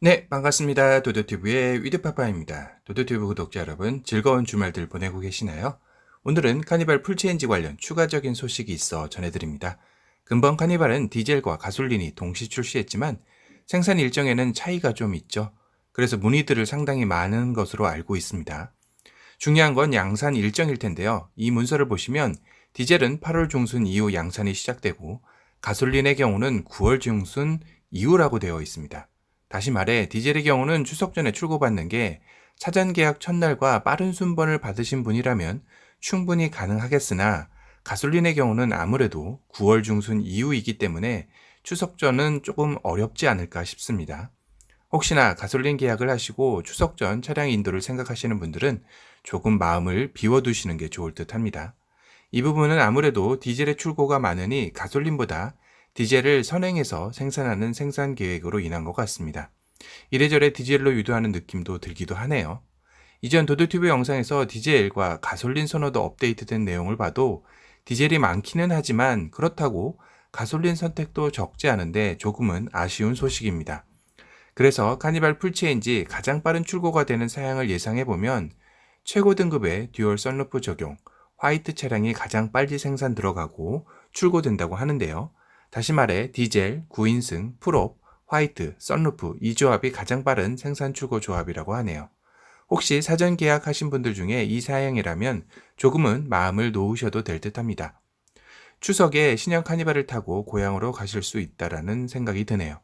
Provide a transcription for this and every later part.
네, 반갑습니다. 도도튜브의 위드파파입니다. 도도튜브 구독자 여러분, 즐거운 주말들 보내고 계시나요? 오늘은 카니발 풀체인지 관련 추가적인 소식이 있어 전해드립니다. 금번 카니발은 디젤과 가솔린이 동시 출시했지만 생산 일정에는 차이가 좀 있죠. 그래서 문의들을 상당히 많은 것으로 알고 있습니다. 중요한 건 양산 일정일 텐데요. 이 문서를 보시면 디젤은 8월 중순 이후 양산이 시작되고 가솔린의 경우는 9월 중순 이후라고 되어 있습니다. 다시 말해 디젤의 경우는 추석 전에 출고받는 게 차전 계약 첫날과 빠른 순번을 받으신 분이라면 충분히 가능하겠으나 가솔린의 경우는 아무래도 9월 중순 이후이기 때문에 추석 전은 조금 어렵지 않을까 싶습니다. 혹시나 가솔린 계약을 하시고 추석 전 차량 인도를 생각하시는 분들은 조금 마음을 비워두시는 게 좋을 듯 합니다. 이 부분은 아무래도 디젤의 출고가 많으니 가솔린보다 디젤을 선행해서 생산하는 생산 계획으로 인한 것 같습니다. 이래저래 디젤로 유도하는 느낌도 들기도 하네요. 이전 도도튜브 영상에서 디젤과 가솔린 선호도 업데이트된 내용을 봐도 디젤이 많기는 하지만 그렇다고 가솔린 선택도 적지 않은데 조금은 아쉬운 소식입니다. 그래서 카니발 풀체인지 가장 빠른 출고가 되는 사양을 예상해보면 최고 등급의 듀얼 선루프 적용, 화이트 차량이 가장 빨리 생산 들어가고 출고된다고 하는데요. 다시 말해 디젤, 9인승, 풀업, 화이트, 선루프 이 조합이 가장 빠른 생산 출고 조합이라고 하네요. 혹시 사전 계약하신 분들 중에 이 사양이라면 조금은 마음을 놓으셔도 될 듯 합니다. 추석에 신형 카니발을 타고 고향으로 가실 수 있다라는 생각이 드네요.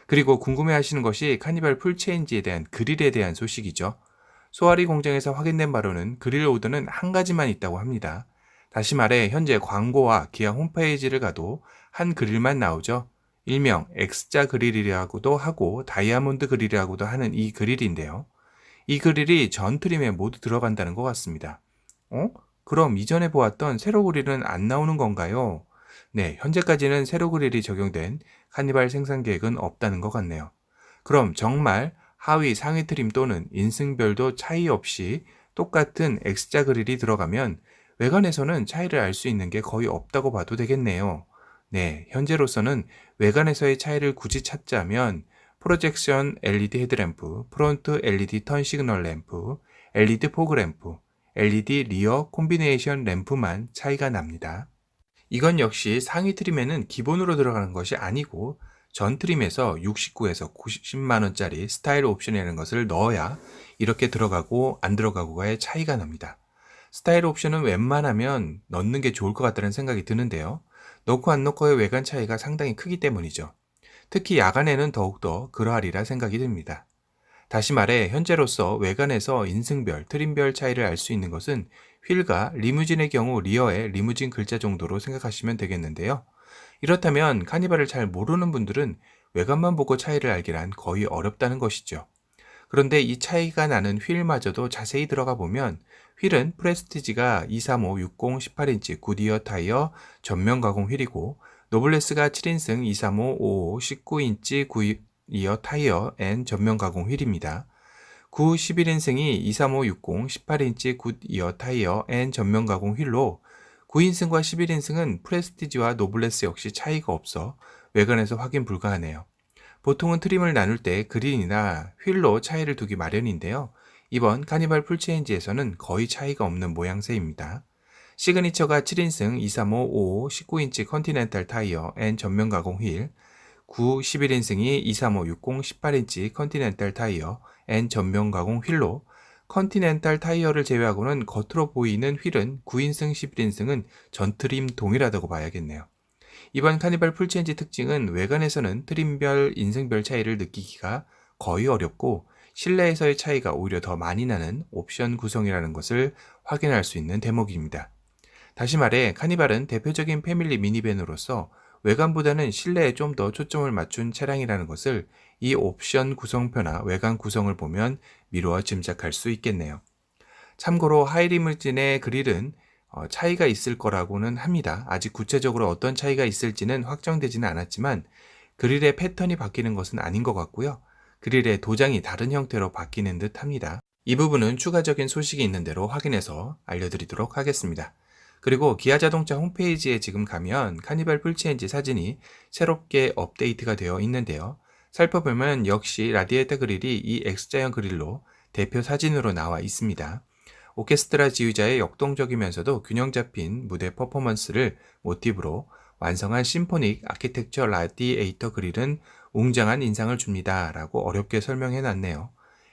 그리고 궁금해하시는 것이 카니발 풀체인지에 대한 그릴에 대한 소식이죠. 소아리 공장에서 확인된 바로는 그릴 오더는 한 가지만 있다고 합니다. 다시 말해 현재 광고와 기아 홈페이지를 가도 한 그릴만 나오죠. 일명 X자 그릴이라고도 하고 다이아몬드 그릴이라고도 하는 이 그릴인데요. 이 그릴이 전 트림에 모두 들어간다는 것 같습니다. 그럼 이전에 보았던 세로 그릴은 안 나오는 건가요? 네, 현재까지는 세로 그릴이 적용된 카니발 생산 계획은 없다는 것 같네요. 그럼 정말 하위 상위 트림 또는 인승별도 차이 없이 똑같은 X자 그릴이 들어가면 외관에서는 차이를 알 수 있는 게 거의 없다고 봐도 되겠네요. 네, 현재로서는 외관에서의 차이를 굳이 찾자면 프로젝션 LED 헤드램프, 프론트 LED 턴 시그널 램프, LED 포그 램프, LED 리어 콤비네이션 램프만 차이가 납니다. 이건 역시 상위 트림에는 기본으로 들어가는 것이 아니고 전 트림에서 69에서 90만원짜리 스타일 옵션이라는 것을 넣어야 이렇게 들어가고 안 들어가고의 차이가 납니다. 스타일 옵션은 웬만하면 넣는 게 좋을 것 같다는 생각이 드는데요. 넣고 안 넣고의 외관 차이가 상당히 크기 때문이죠. 특히 야간에는 더욱더 그러하리라 생각이 듭니다. 다시 말해 현재로서 외관에서 인승별, 트림별 차이를 알 수 있는 것은 휠과 리무진의 경우 리어의 리무진 글자 정도로 생각하시면 되겠는데요. 이렇다면 카니발을 잘 모르는 분들은 외관만 보고 차이를 알기란 거의 어렵다는 것이죠. 그런데 이 차이가 나는 휠마저도 자세히 들어가 보면 휠은 프레스티지가 235, 60, 18인치 굿이어 타이어 전면 가공 휠이고 노블레스가 7인승 235, 55, 19인치 굿이어 타이어 앤 전면 가공 휠입니다. 9, 11인승이 235, 60, 18인치 굿이어 타이어 앤 전면 가공 휠로 9인승과 11인승은 프레스티지와 노블레스 역시 차이가 없어 외관에서 확인 불가하네요. 보통은 트림을 나눌 때 그린이나 휠로 차이를 두기 마련인데요. 이번 카니발 풀체인지에서는 거의 차이가 없는 모양새입니다. 시그니처가 7인승 235, 55, 19인치 컨티넨탈 타이어 앤 전면 가공 휠, 9, 11인승이 235, 60, 18인치 컨티넨탈 타이어 앤 전면 가공 휠로 컨티넨탈 타이어를 제외하고는 겉으로 보이는 휠은 9인승, 11인승은 전트림 동일하다고 봐야겠네요. 이번 카니발 풀체인지 특징은 외관에서는 트림별, 인승별 차이를 느끼기가 거의 어렵고 실내에서의 차이가 오히려 더 많이 나는 옵션 구성이라는 것을 확인할 수 있는 대목입니다. 다시 말해 카니발은 대표적인 패밀리 미니밴으로서 외관보다는 실내에 좀 더 초점을 맞춘 차량이라는 것을 이 옵션 구성표나 외관 구성을 보면 미루어 짐작할 수 있겠네요. 참고로 하이리무진의 그릴은 차이가 있을 거라고는 합니다. 아직 구체적으로 어떤 차이가 있을지는 확정되지는 않았지만 그릴의 패턴이 바뀌는 것은 아닌 것 같고요. 그릴의 도장이 다른 형태로 바뀌는 듯 합니다. 이 부분은 추가적인 소식이 있는 대로 확인해서 알려드리도록 하겠습니다. 그리고 기아자동차 홈페이지에 지금 가면 카니발 풀체인지 사진이 새롭게 업데이트가 되어 있는데요. 살펴보면 역시 라디에이터 그릴이 이 X자형 그릴로 대표 사진으로 나와 있습니다. 오케스트라 지휘자의 역동적이면서도 균형 잡힌 무대 퍼포먼스를 모티브로 완성한 심포닉 아키텍처 라디에이터 그릴은 웅장한 인상을 줍니다 라고 어렵게 설명해 놨네요.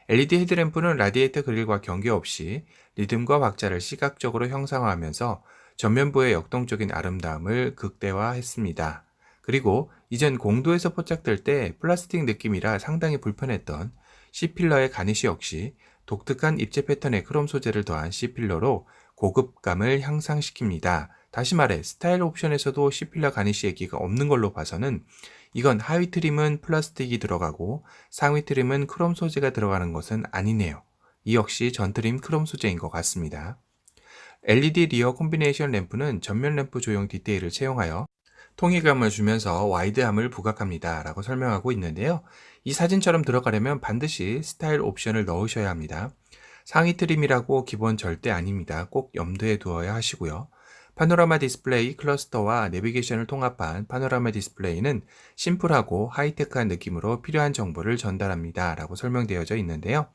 LED 헤드램프는 라디에이터 그릴과 관계없이 리듬과 박자를 시각적으로 형상화하면서 전면부의 역동적인 아름다움을 극대화했습니다. 그리고 이전 공도에서 포착될 때 플라스틱 느낌이라 상당히 불편했던 C필러의 가니쉬 역시 독특한 입체 패턴의 크롬 소재를 더한 C필러로 고급감을 향상시킵니다. 다시 말해 스타일 옵션에서도 C필러 가니쉬 얘기가 없는 걸로 봐서는 이건 하위 트림은 플라스틱이 들어가고 상위 트림은 크롬 소재가 들어가는 것은 아니네요. 이 역시 전 트림 크롬 소재인 것 같습니다. LED 리어 콤비네이션 램프는 전면 램프 조형 디테일을 채용하여 통일감을 주면서 와이드함을 부각합니다 라고 설명하고 있는데요. 이 사진처럼 들어가려면 반드시 스타일 옵션을 넣으셔야 합니다. 상위 트림이라고 기본 절대 아닙니다. 꼭 염두에 두어야 하시고요. 파노라마 디스플레이 클러스터와 내비게이션을 통합한 파노라마 디스플레이는 심플하고 하이테크한 느낌으로 필요한 정보를 전달합니다 라고 설명되어져 있는데요.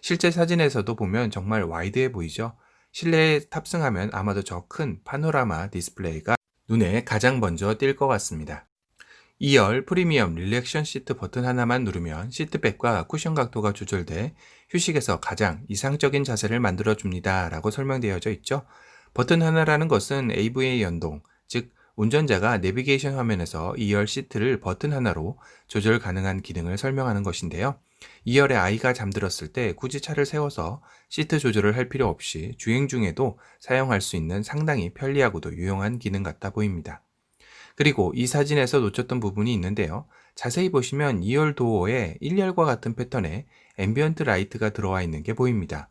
실제 사진에서도 보면 정말 와이드해 보이죠? 실내에 탑승하면 아마도 저 큰 파노라마 디스플레이가 눈에 가장 먼저 띌 것 같습니다. 2열 프리미엄 릴렉션 시트 버튼 하나만 누르면 시트백과 쿠션 각도가 조절돼 휴식에서 가장 이상적인 자세를 만들어줍니다 라고 설명되어져 있죠. 버튼 하나라는 것은 AVA 연동, 즉 운전자가 내비게이션 화면에서 2열 시트를 버튼 하나로 조절 가능한 기능을 설명하는 것인데요. 2열에 아이가 잠들었을 때 굳이 차를 세워서 시트 조절을 할 필요 없이 주행 중에도 사용할 수 있는 상당히 편리하고도 유용한 기능 같아 보입니다. 그리고 이 사진에서 놓쳤던 부분이 있는데요. 자세히 보시면 2열 도어에 1열과 같은 패턴의 앰비언트 라이트가 들어와 있는 게 보입니다.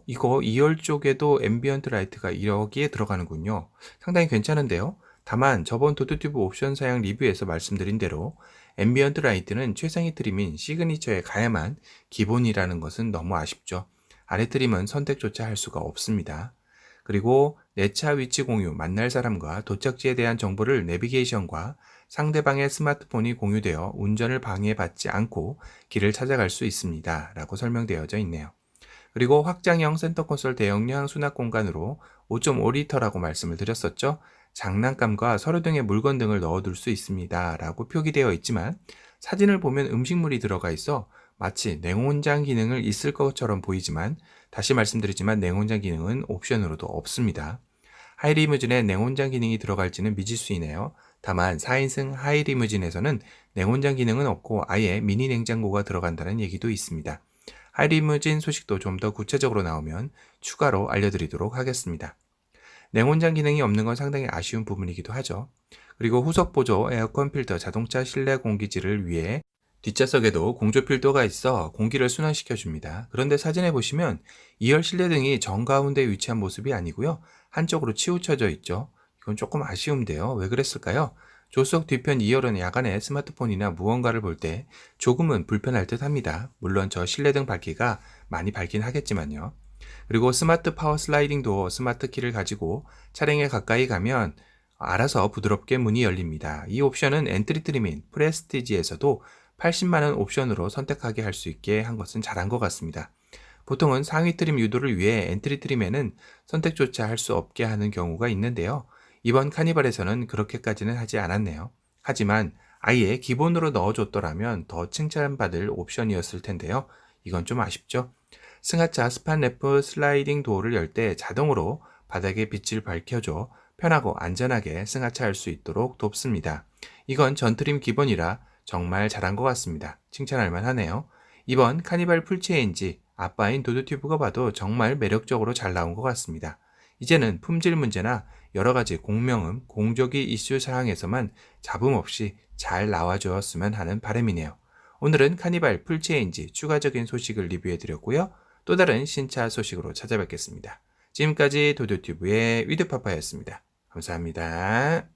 이거 2열 쪽에도 앰비언트 라이트가 여기에 들어가는군요. 상당히 괜찮은데요. 다만 저번 도드튜브 옵션 사양 리뷰에서 말씀드린 대로 앰비언트 라이트는 최상위 트림인 시그니처에 가야만 기본이라는 것은 너무 아쉽죠. 아래 트림은 선택조차 할 수가 없습니다. 그리고 내 차 위치 공유, 만날 사람과 도착지에 대한 정보를 내비게이션과 상대방의 스마트폰이 공유되어 운전을 방해받지 않고 길을 찾아갈 수 있습니다 라고 설명되어져 있네요. 그리고 확장형 센터 콘솔 대용량 수납 공간으로 5.5리터라고 말씀을 드렸었죠. 장난감과 서류 등의 물건 등을 넣어둘 수 있습니다 라고 표기되어 있지만 사진을 보면 음식물이 들어가 있어 마치 냉온장 기능을 있을 것처럼 보이지만 다시 말씀드리지만 냉온장 기능은 옵션으로도 없습니다. 하이리무진에 냉온장 기능이 들어갈지는 미지수이네요. 다만 4인승 하이리무진에서는 냉온장 기능은 없고 아예 미니 냉장고가 들어간다는 얘기도 있습니다. 하이리무진 소식도 좀 더 구체적으로 나오면 추가로 알려드리도록 하겠습니다. 냉온장 기능이 없는 건 상당히 아쉬운 부분이기도 하죠. 그리고 후석 보조 에어컨 필터 자동차 실내 공기질을 위해 뒷좌석에도 공조 필터가 있어 공기를 순환시켜 줍니다. 그런데 사진에 보시면 2열 실내등이 정가운데 위치한 모습이 아니고요. 한쪽으로 치우쳐져 있죠. 이건 조금 아쉬운데요. 왜 그랬을까요? 조수석 뒤편 2열은 야간에 스마트폰이나 무언가를 볼 때 조금은 불편할 듯 합니다. 물론 저 실내등 밝기가 많이 밝긴 하겠지만요. 그리고 스마트 파워 슬라이딩 도어 스마트 키를 가지고 차량에 가까이 가면 알아서 부드럽게 문이 열립니다. 이 옵션은 엔트리 트림인 프레스티지에서도 80만원 옵션으로 선택하게 할 수 있게 한 것은 잘한 것 같습니다. 보통은 상위 트림 유도를 위해 엔트리 트림에는 선택조차 할 수 없게 하는 경우가 있는데요. 이번 카니발에서는 그렇게까지는 하지 않았네요. 하지만 아예 기본으로 넣어줬더라면 더 칭찬받을 옵션이었을 텐데요. 이건 좀 아쉽죠? 승하차 스판래프 슬라이딩 도어를 열 때 자동으로 바닥에 빛을 밝혀줘 편하고 안전하게 승하차할 수 있도록 돕습니다. 이건 전 트림 기본이라 정말 잘한 것 같습니다. 칭찬할 만하네요. 이번 카니발 풀체인지 아빠인 도드튜브가 봐도 정말 매력적으로 잘 나온 것 같습니다. 이제는 품질 문제나 여러가지 공명음, 공조기 이슈 사항에서만 잡음 없이 잘 나와주었으면 하는 바람이네요. 오늘은 카니발 풀체인지 추가적인 소식을 리뷰해드렸고요. 또 다른 신차 소식으로 찾아뵙겠습니다. 지금까지 도드튜브의 위드파파였습니다. 감사합니다.